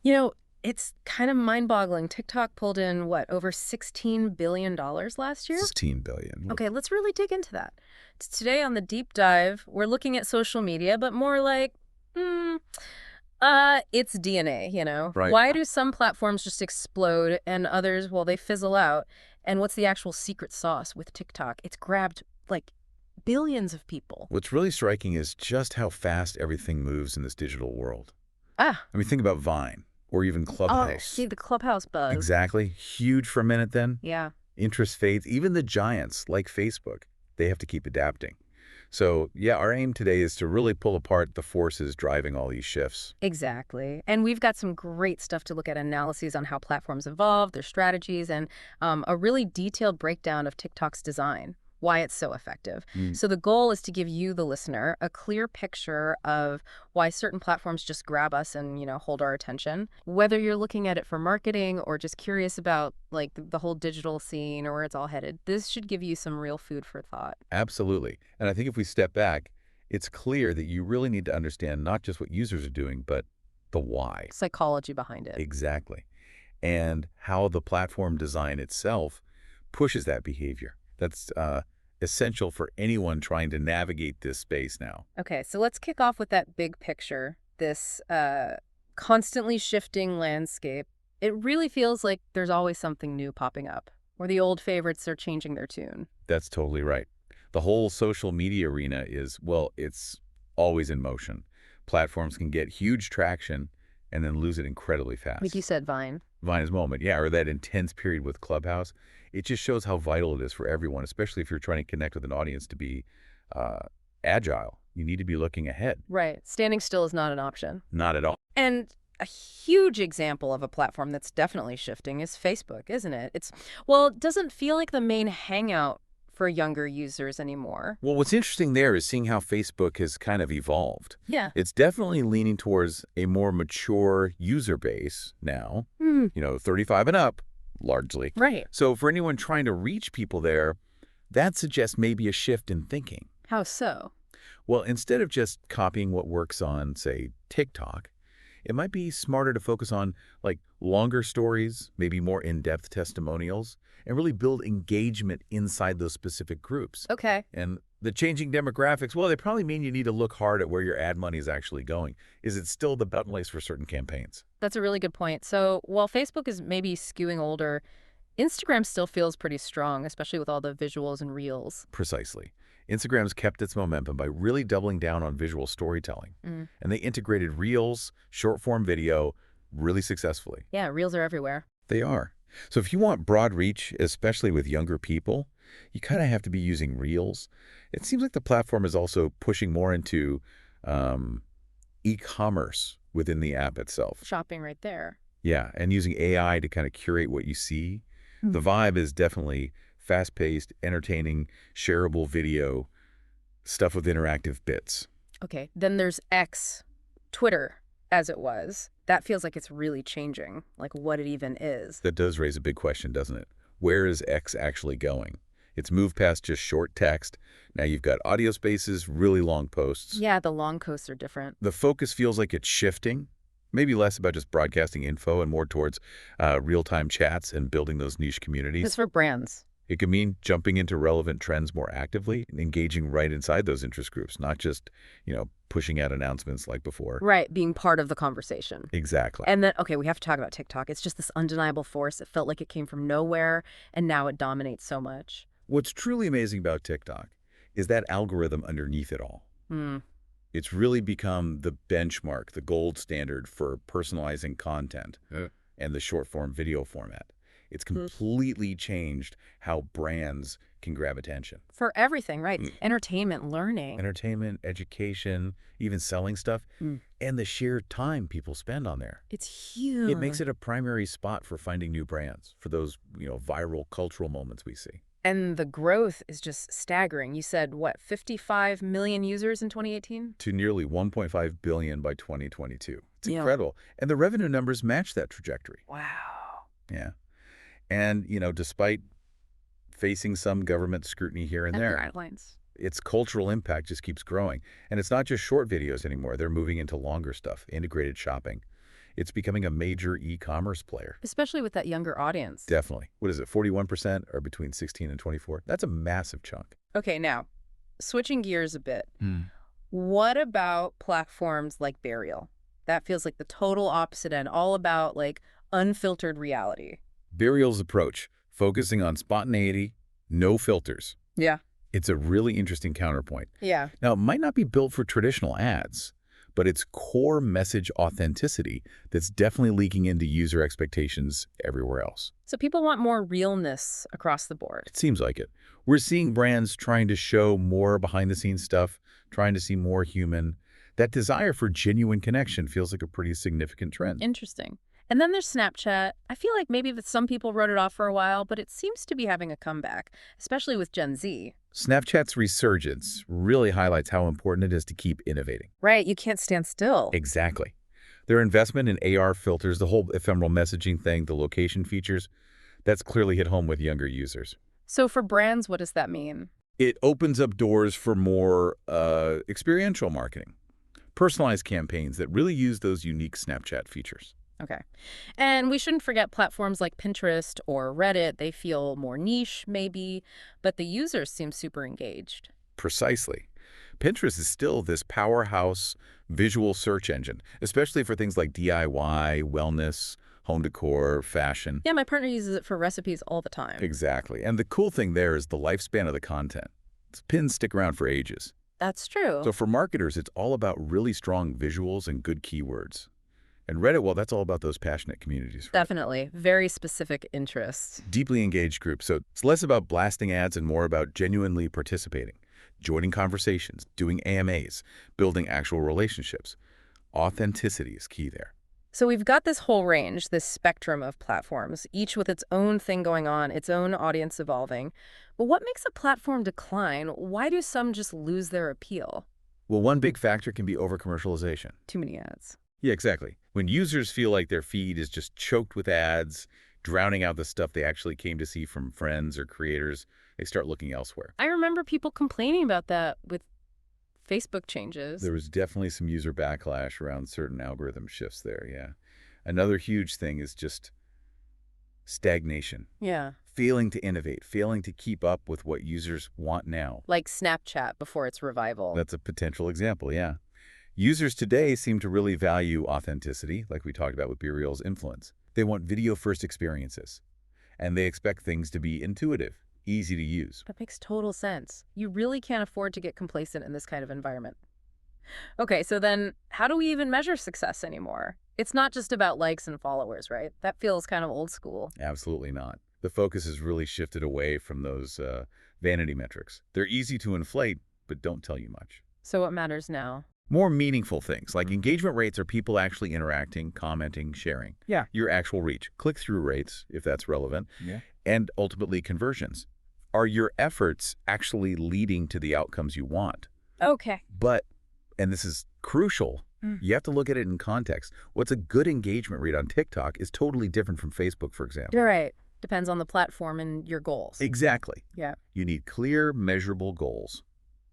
You know, it's kind of mind-boggling. TikTok pulled in, what, over $16 billion last year? 16 billion. Okay, let's really dig into that. Today on the deep dive, we're looking at social media, but more like, hmm, its DNA, you know? Right. Why do some platforms just explode and others, well, they fizzle out? And what's the actual secret sauce with TikTok? It's grabbed, like, billions of people. What's really striking is just how fast everything moves in this digital world. Ah, I mean, think about Vine or even oh, Clubhouse. see, the Clubhouse buzz. Exactly. Huge for a minute then. Yeah. Interest fades. Even the giants like Facebook, they have to keep adapting. So, yeah, our aim today is to really pull apart the forces driving all these shifts. Exactly. And we've got some great stuff to look at analyses on how platforms evolve, their strategies, and a really detailed breakdown of TikTok's design, why it's so effective. Mm. So the goal is to give you, the listener, a clear picture of why certain platforms just grab us and, hold our attention. Whether you're looking at it for marketing or just curious about like the whole digital scene or where it's all headed, this should give you some real food for thought. Absolutely. And I think if we step back, it's clear that you really need to understand not just what users are doing, but the why. Psychology behind it. Exactly. And how the platform design itself pushes that behavior. That's essential for anyone trying to navigate this space now. Okay, so let's kick off with that big picture, this constantly shifting landscape. It really feels like there's always something new popping up, or the old favorites are changing their tune. That's totally right. The whole social media arena is, well, it's always in motion. Platforms can get huge traction and then lose it incredibly Like you fast. said, Vine. Vine's moment, yeah, or that intense period with Clubhouse. It just shows how vital it is for everyone, especially if you're trying to connect with an audience to be uh, agile. You need to be looking ahead. Right. Standing still is not an option. Not at all. And a huge example of a platform that's definitely shifting is Facebook, isn't it? Well, it doesn't feel like the main hangout for younger users anymore. Well, what's interesting there is seeing how Facebook has kind of evolved. Yeah. It's definitely leaning towards a more mature user base now, Hmm. 35 and up, largely. Right. So for anyone trying to reach people there, that suggests maybe a shift in thinking. How so? Well, instead of just copying what works on, say, TikTok, it might be smarter to focus on like longer stories, maybe more in-depth testimonials, and really build engagement inside those specific groups. Okay. And the changing demographics, well, they probably mean you need to look hard at where your ad money is actually going. Is it still the button place for certain campaigns? That's a really good point. So while Facebook is maybe skewing older, Instagram still feels pretty strong, especially with all the visuals and reels. Precisely. Instagram's kept its momentum by really doubling down on visual storytelling. Mm. And they integrated Reels, short-form video, really successfully. Yeah, reels are everywhere. They are. So if you want broad reach, especially with younger people, you kind of have to be using Reels. It seems like the platform is also pushing more into um, e-commerce within the app itself. Shopping right there. Yeah, and using AI to kind of curate what you see. Hmm. The vibe is definitely fast-paced, entertaining, shareable video, stuff with interactive bits. Okay, then there's X, Twitter, as it was. That feels like it's really changing, like what it even is. That does raise a big question, doesn't it? Where is X actually going? It's moved past just short text. Now you've got audio spaces, really long posts. Yeah, the long coasts are different. The focus feels like it's shifting, maybe less about just broadcasting info and more towards real-time chats and building those niche It's communities. for brands. It could mean jumping into relevant trends more actively and engaging right inside those interest groups, not just, pushing out announcements like before. Right, being part of the conversation. Exactly. And then, okay, we have to talk about TikTok. It's just this undeniable force. It felt like it came from nowhere, and now it dominates so much. What's truly amazing about TikTok is that algorithm underneath it all. Hmm. It's really become the benchmark, the gold standard for personalizing content and the short-form video format. It's completely changed how brands can grab attention. For everything, right? Entertainment, learning. Entertainment, education, even selling stuff, Mm. and the sheer time people spend on there. It's huge. It makes it a primary spot for finding new brands, for those, viral cultural moments we see. And the growth is just staggering. You said, what, 55 million users in 2018? To nearly 1.5 billion by 2022. It's Yeah. incredible. And the revenue numbers match that trajectory. Wow. Yeah. And, despite facing some government scrutiny here and And there, guidelines. its cultural impact just keeps growing. And it's not just short videos anymore. They're moving into longer stuff, integrated shopping. It's becoming a major e-commerce player. Especially with that younger audience. Definitely. What is it, 41% are between 16 and 24? That's a massive chunk. Okay, now, switching gears a bit. Hmm. What about platforms like Burial? That feels like the total opposite end, all about like unfiltered reality. Burial's approach, focusing on spontaneity, no filters. Yeah. It's a really interesting counterpoint. Yeah. Now, it might not be built for traditional ads, but its core message authenticity that's definitely leaking into user expectations everywhere else. So people want more realness across the board. It seems like it. We're seeing brands trying to show more behind-the-scenes stuff, trying to seem more human. That desire for genuine connection feels like a pretty significant trend. Interesting. And then there's Snapchat. I feel like maybe that some people wrote it off for a while, but it seems to be having a comeback, especially with Gen Z. Snapchat's resurgence really highlights how important it is to keep innovating. Right, you can't stand still. Exactly. Their investment in AR filters, the whole ephemeral messaging thing, the location features, that's clearly hit home with younger users. So for brands, what does that mean? It opens up doors for more experiential marketing, personalized campaigns that really use those unique Snapchat features. Okay. And we shouldn't forget platforms like Pinterest or Reddit. They feel more niche, maybe, but the users seem super engaged. Precisely. Pinterest is still this powerhouse visual search engine, especially for things like DIY, wellness, home decor, fashion. Yeah, my partner uses it for recipes all the time. Exactly. And the cool thing there is the lifespan of the content. Pins stick around for ages. That's true. So for marketers, it's all about really strong visuals and good keywords. And Reddit, well, that's all about those passionate communities. Right? Definitely. Very specific interests. Deeply engaged groups. So it's less about blasting ads and more about genuinely participating, joining conversations, doing AMAs, building actual relationships. Authenticity is key there. So we've got this whole range, this spectrum of platforms, each with its own thing going on, its own audience evolving. But what makes a platform decline? Why do some just lose their appeal? Well, one big factor can be over-commercialization. Too many ads. Yeah, exactly. When users feel like their feed is just choked with ads, drowning out the stuff they actually came to see from friends or creators, they start looking elsewhere. I remember people complaining about that with Facebook changes. There was definitely some user backlash around certain algorithm shifts there, yeah. Another huge thing is just stagnation. Yeah. Failing to innovate, failing to keep up with what users want now. Like Snapchat before its revival. That's a potential example, yeah. Users today seem to really value authenticity, like we talked about with BeReal's influence. They want video-first experiences, and they expect things to be intuitive, easy to use. That makes total sense. You really can't afford to get complacent in this kind of environment. Okay, so then how do we even measure success anymore? It's not just about likes and followers, right? That feels kind of old school. Absolutely not. The focus has really shifted away from those vanity metrics. They're easy to inflate, but don't tell you much. So what matters now? More meaningful things, like engagement rates are people actually interacting, commenting, sharing. Yeah. Your actual reach, click-through rates, if that's relevant, Yeah. and ultimately conversions. Are your efforts actually leading to the outcomes you want? Okay. But, and this is crucial, you have to look at it in context. What's a good engagement rate on TikTok is totally different from Facebook, for example. You're right. Depends on the platform and your goals. Exactly. Yeah. You need clear, measurable goals.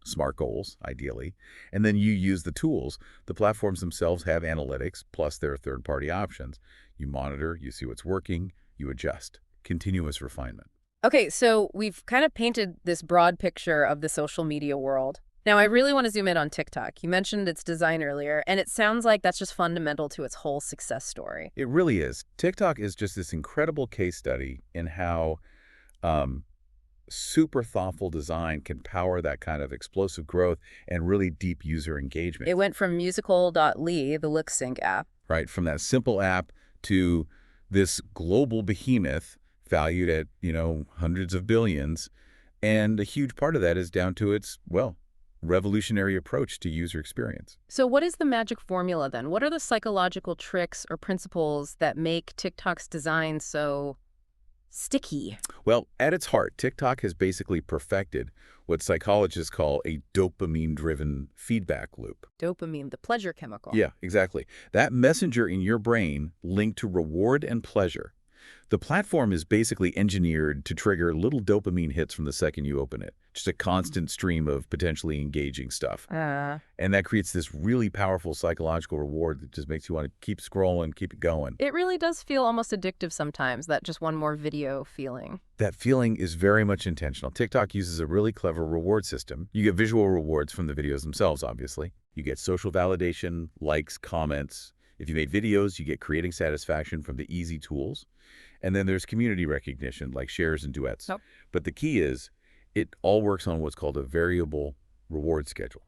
Smart goals, ideally, and then you use the tools. The platforms themselves have analytics, plus their third-party options. You monitor, you see what's working, you adjust. Continuous refinement. Okay, so we've kind of painted this broad picture of the social media world. Now, I really want to zoom in on TikTok. You mentioned its design earlier, and it sounds like that's just fundamental to its whole success story. It really is. TikTok is just this incredible case study in how super thoughtful design can power that kind of explosive growth and really deep user engagement. It went from musical.ly, the lip sync app. Right, from that simple app to this global behemoth valued at, hundreds of billions. And a huge part of that is down to its, well, revolutionary approach to user experience. So what is the magic formula then? What are the psychological tricks or principles that make TikTok's design so sticky? Well, at its heart, TikTok has basically perfected what psychologists call a dopamine-driven feedback loop. Dopamine, the pleasure chemical. Yeah, exactly. That messenger in your brain linked to reward and pleasure. The platform is basically engineered to trigger little dopamine hits from the second you open it, just a constant stream of potentially engaging stuff. And that creates this really powerful psychological reward that just makes you want to keep scrolling, keep it going. It really does feel almost addictive sometimes, that just one more video feeling. That feeling is very much intentional. TikTok uses a really clever reward system. You get visual rewards from the videos themselves, obviously. You get social validation, likes, comments. If you made videos, you get creating satisfaction from the easy tools. And then there's community recognition, like shares and duets. Yep. But the key is, it all works on what's called a variable reward schedule,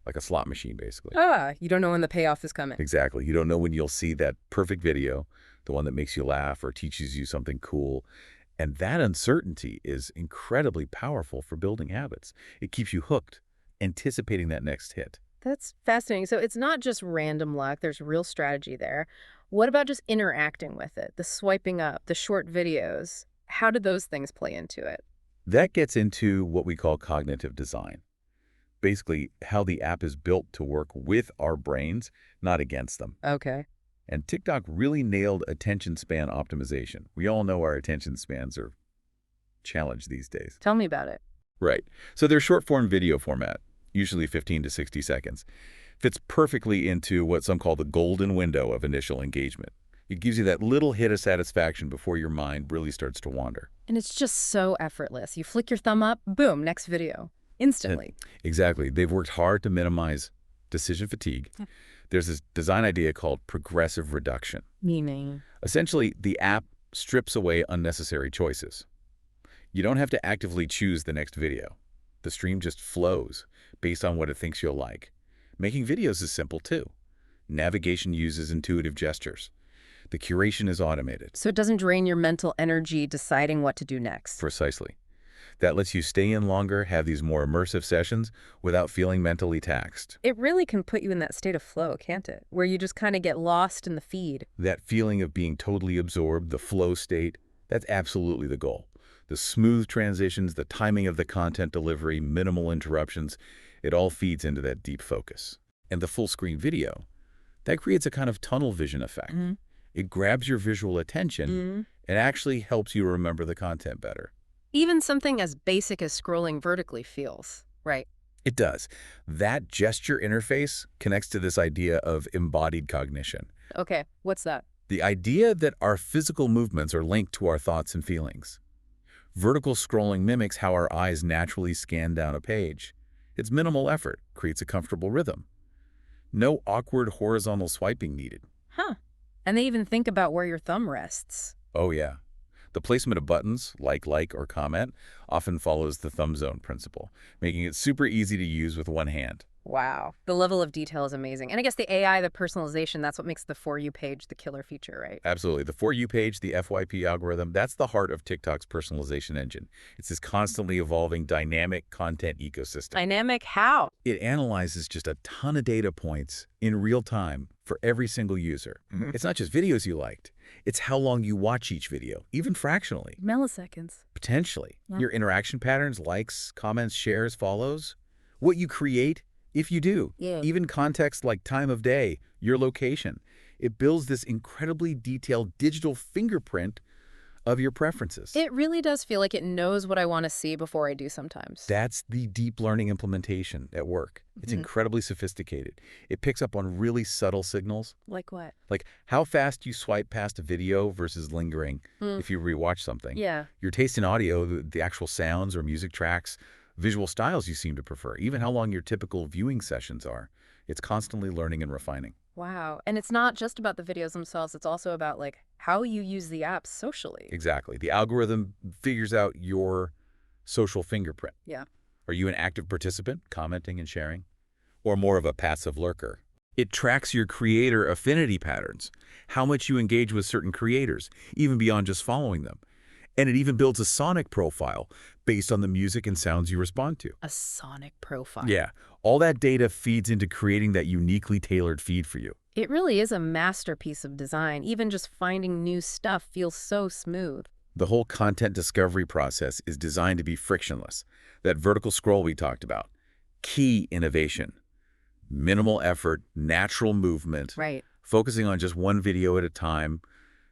like a slot machine, basically. You don't know when the payoff is coming. Exactly. You don't know when you'll see that perfect video, the one that makes you laugh or teaches you something cool. And that uncertainty is incredibly powerful for building habits. It keeps you hooked, anticipating that next hit. That's fascinating. So it's not just random luck. There's real strategy there. What about just interacting with it? The swiping up, the short videos. How do those things play into it? That gets into what we call cognitive design. Basically, how the app is built to work with our brains, not against them. Okay. And TikTok really nailed attention span optimization. We all know our attention spans are challenged these days. Tell me about it. Right. So their short-form video format, usually 15 to 60 seconds, fits perfectly into what some call the golden window of initial engagement. It gives you that little hit of satisfaction before your mind really starts to wander. And it's just so effortless. You flick your thumb up, boom, next video. Instantly. Exactly. They've worked hard to minimize decision fatigue. There's this design idea called progressive reduction. Meaning? Essentially, the app strips away unnecessary choices. You don't have to actively choose the next video. The stream just flows based on what it thinks you'll like. Making videos is simple, too. Navigation uses intuitive gestures. The curation is automated. So it doesn't drain your mental energy deciding what to do next. Precisely. That lets you stay in longer, have these more immersive sessions without feeling mentally taxed. It really can put you in that state of flow, can't it? Where you just kind of get lost in the feed. That feeling of being totally absorbed, the flow state, that's absolutely the goal. The smooth transitions, the timing of the content delivery, minimal interruptions, it all feeds into that deep focus. And the full screen video, that creates a kind of tunnel vision effect. It grabs your visual attention and actually helps you remember the content better. Even something as basic as scrolling vertically feels, right? It does. That gesture interface connects to this idea of embodied cognition. Okay, what's that? The idea that our physical movements are linked to our thoughts and feelings. Vertical scrolling mimics how our eyes naturally scan down a page. It's minimal effort, creates a comfortable rhythm. No awkward horizontal swiping needed. Huh. And they even think about where your thumb rests. Oh, yeah. The placement of buttons, like, or comment, often follows the thumb zone principle, making it super easy to use with one hand. Wow. The level of detail is amazing. And I guess the AI, the personalization, that's what makes the For You page the killer feature, right? Absolutely. The For You page, the FYP algorithm, that's the heart of TikTok's personalization engine. It's this constantly evolving dynamic content ecosystem. Dynamic how? It analyzes just a ton of data points in real time for every single user. It's not just videos you liked. It's how long you watch each video, even fractionally. Milliseconds. Potentially. Yeah. Your interaction patterns, likes, comments, shares, follows. What you create, if you do. Yeah. Even context like time of day, your location. It builds this incredibly detailed digital fingerprint of your preferences. It really does feel like it knows what I want to see before I do sometimes. That's the deep learning implementation at work. It's incredibly sophisticated. It picks up on really subtle signals, Like what? like how fast you swipe past a video versus lingering if you rewatch something. Yeah. Your taste in audio, the actual sounds or music tracks, visual styles you seem to prefer, even how long your typical viewing sessions are. It's constantly learning and refining. Wow. And it's not just about the videos themselves. It's also about like how you use the app socially. Exactly. The algorithm figures out your social fingerprint. Yeah. Are you an active participant, commenting and sharing? Or more of a passive lurker? It tracks your creator affinity patterns, how much you engage with certain creators, even beyond just following them. And it even builds a sonic profile based on the music and sounds you respond to. A sonic profile. Yeah, all that data feeds into creating that uniquely tailored feed for you. It really is a masterpiece of design. Even just finding new stuff feels so smooth. The whole content discovery process is designed to be frictionless. That vertical scroll we talked about. Key innovation. Minimal effort, natural movement. Right. Focusing on just one video at a time.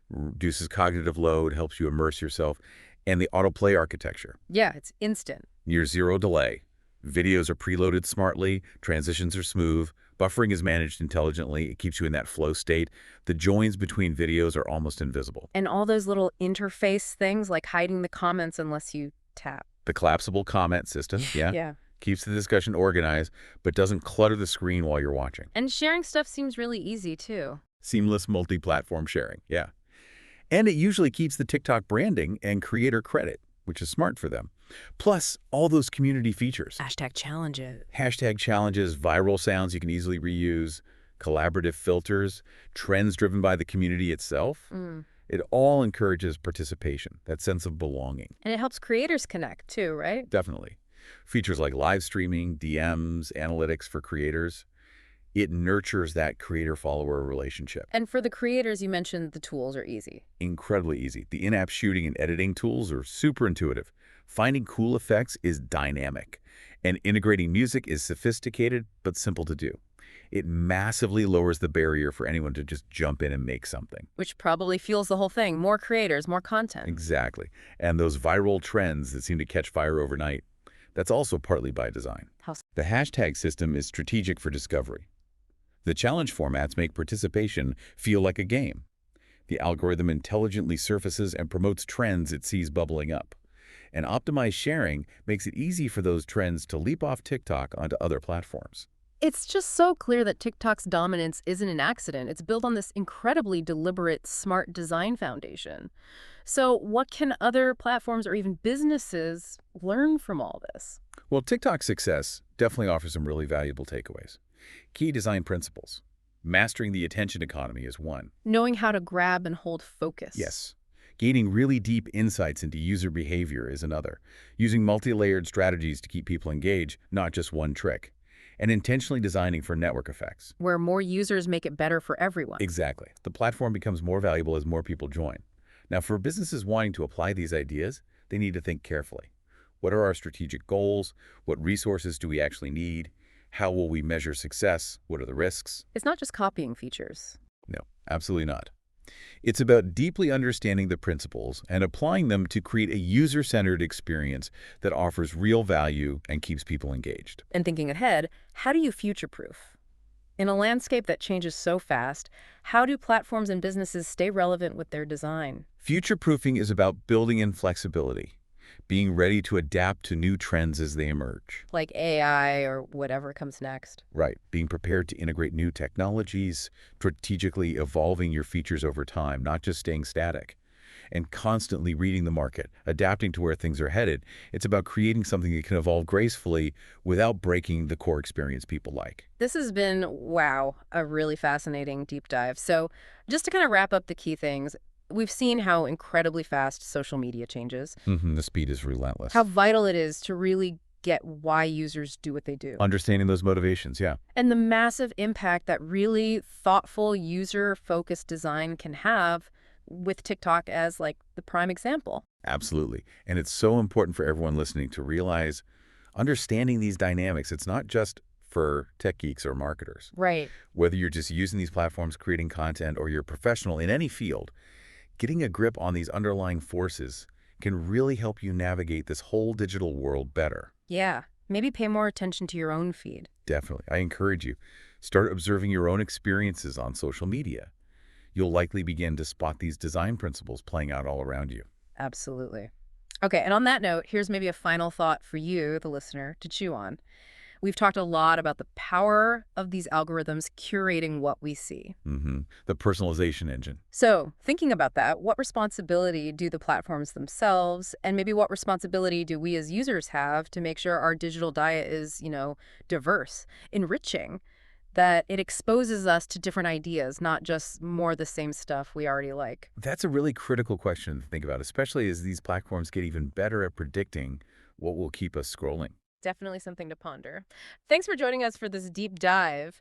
reduces cognitive load, helps you immerse yourself, and the autoplay architecture. Yeah, it's instant. Near zero delay. Videos are preloaded smartly, transitions are smooth, buffering is managed intelligently, it keeps you in that flow state. The joins between videos are almost invisible. And all those little interface things like hiding the comments unless you tap. The collapsible comment system, yeah, Yeah. keeps the discussion organized, but doesn't clutter the screen while you're watching. And sharing stuff seems really easy, too. Seamless multi-platform sharing, yeah. And it usually keeps the TikTok branding and creator credit, which is smart for them. Plus, all those community features. Hashtag challenges. Hashtag challenges, viral sounds you can easily reuse, collaborative filters, trends driven by the community itself. It all encourages participation, that sense of belonging. And it helps creators connect, too, right? Definitely. Features like live streaming, DMs, analytics for creators. It nurtures that creator-follower relationship. And for the creators, you mentioned the tools are easy. Incredibly easy. The in-app shooting and editing tools are super intuitive. Finding cool effects is dynamic. And integrating music is sophisticated but simple to do. It massively lowers the barrier for anyone to just jump in and make something. Which probably fuels the whole thing. More creators, more content. Exactly. And those viral trends that seem to catch fire overnight, that's also partly by design. The hashtag system is strategic for discovery. The challenge formats make participation feel like a game. The algorithm intelligently surfaces and promotes trends it sees bubbling up. And optimized sharing makes it easy for those trends to leap off TikTok onto other platforms. It's just so clear that TikTok's dominance isn't an accident. It's built on this incredibly deliberate, smart design foundation. So what can other platforms or even businesses learn from all this? Well, TikTok's success definitely offers some really valuable takeaways. Key design principles. Mastering the attention economy is one. Knowing how to grab and hold focus. Yes. Gaining really deep insights into user behavior is another. Using multi-layered strategies to keep people engaged, not just one trick. And intentionally designing for network effects. Where more users make it better for everyone. Exactly. The platform becomes more valuable as more people join. Now, for businesses wanting to apply these ideas, they need to think carefully. What are our strategic goals? What resources do we actually need? How will we measure success? What are the risks? It's not just copying features. No, absolutely not. It's about deeply understanding the principles and applying them to create a user-centered experience that offers real value and keeps people engaged. And thinking ahead, how do you future-proof? In a landscape that changes so fast, how do platforms and businesses stay relevant with their design? Future-proofing is about building in flexibility, being ready to adapt to new trends as they emerge. Like AI or whatever comes next. Right. Being prepared to integrate new technologies, strategically evolving your features over time, not just staying static. And constantly reading the market, adapting to where things are headed. It's about creating something that can evolve gracefully without breaking the core experience people like. This has been, wow, a really fascinating deep dive. So just to kind of wrap up the key things, we've seen how incredibly fast social media changes. The speed is relentless. How vital it is to really get why users do what they do. Understanding those motivations, yeah. And the massive impact that really thoughtful, user-focused design can have with TikTok as like the prime example. Absolutely. And it's so important for everyone listening to realize understanding these dynamics. It's not just for tech geeks or marketers. Right. Whether you're just using these platforms, creating content, or you're a professional in any field, getting a grip on these underlying forces can really help you navigate this whole digital world better. Yeah. Maybe pay more attention to your own feed. Definitely. I encourage you. Start observing your own experiences on social media. You'll likely begin to spot these design principles playing out all around you. Absolutely. Okay, and on that note, here's maybe a final thought for you, the listener, to chew on. We've talked a lot about the power of these algorithms curating what we see. The personalization engine. So thinking about that, what responsibility do the platforms themselves, and maybe what responsibility do we as users have to make sure our digital diet is, diverse, enriching, that it exposes us to different ideas, not just more the same stuff we already like? That's a really critical question to think about, especially as these platforms get even better at predicting what will keep us scrolling. Definitely something to ponder. Thanks for joining us for this deep dive.